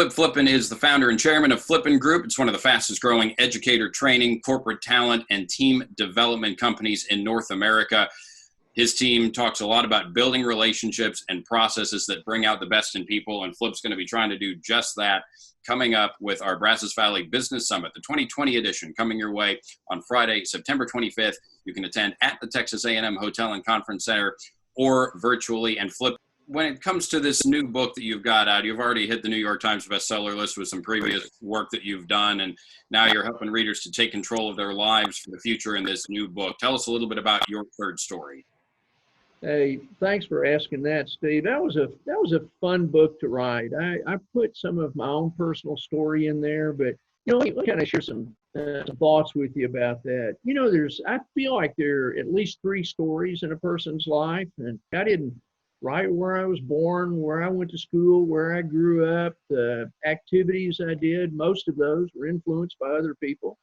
Flippen is the founder and chairman of Flippen Group. It's one of the fastest growing educator training, corporate talent, and team development companies in North America. His team talks a lot about building relationships and processes that bring out the best in people, and Flip's going to be trying to do just that coming up with our Brazos Valley Business Summit, the 2020 edition, coming your way on Friday, September 25th. You can attend at the Texas A&M Hotel and Conference Center or virtually. And Flip, when it comes to this new book that you've got out, you've already hit the New York Times bestseller list with some previous work that you've done, and now you're helping readers to take control of their lives for the future in this new book. Tell us a little bit about your third story. Hey, thanks for asking that, Steve. That was a fun book to write. I put some of my own personal story in there, but let me kind of share some thoughts with you about that. I feel like there are at least 3 stories in a person's life, and I didn't write where I was born, where I went to school, where I grew up, the activities I did. Most of those were influenced by other people.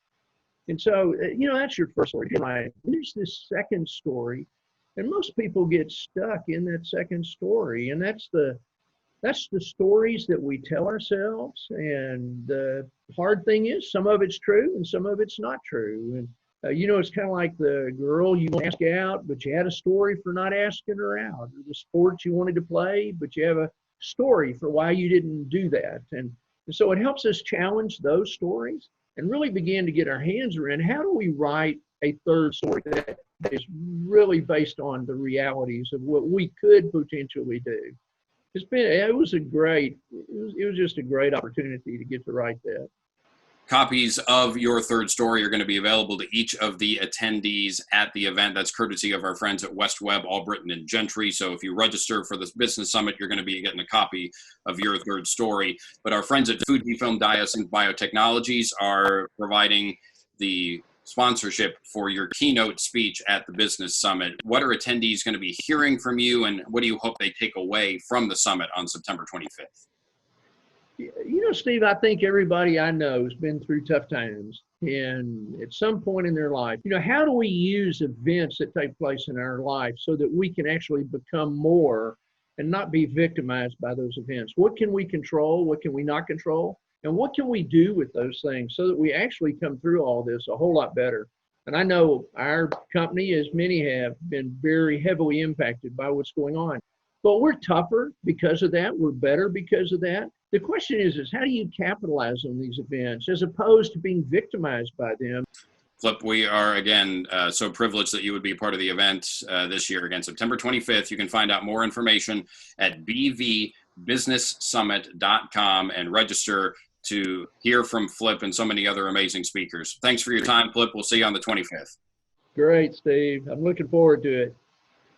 And so, that's your first story, right? There's this second story, and most people get stuck in that second story. And that's the stories that we tell ourselves. And the hard thing is some of it's true and some of it's not true. And it's kind of like the girl you ask out, but you had a story for not asking her out, or the sports you wanted to play, but you have a story for why you didn't do that. And so it helps us challenge those stories and really begin to get our hands around how do we write a third story that is really based on the realities of what we could potentially do. It was just a great opportunity to get to write that. Copies of your third story are going to be available to each of the attendees at the event. That's courtesy of our friends at Webb, Allbritton Gentry. So if you register for this business summit, you're going to be getting a copy of your third story. But our friends at FUJIFILM Diosynth Biotechnologies are providing the sponsorship for your keynote speech at the business summit. What are attendees going to be hearing from you, and what do you hope they take away from the summit on September 25th? Steve, I think everybody I know has been through tough times, and at some point in their life, how do we use events that take place in our life so that we can actually become more and not be victimized by those events? What can we control? What can we not control? And what can we do with those things so that we actually come through all this a whole lot better? And I know our company, as many have, been very heavily impacted by what's going on. But we're tougher because of that. We're better because of that. The question is how do you capitalize on these events as opposed to being victimized by them? Flip, we are, again, so privileged that you would be part of the event this year. Again, September 25th. You can find out more information at bvbusinesssummit.com and register to hear from Flip and so many other amazing speakers. Thanks for your time, Flip. We'll see you on the 25th. Great, Steve. I'm looking forward to it.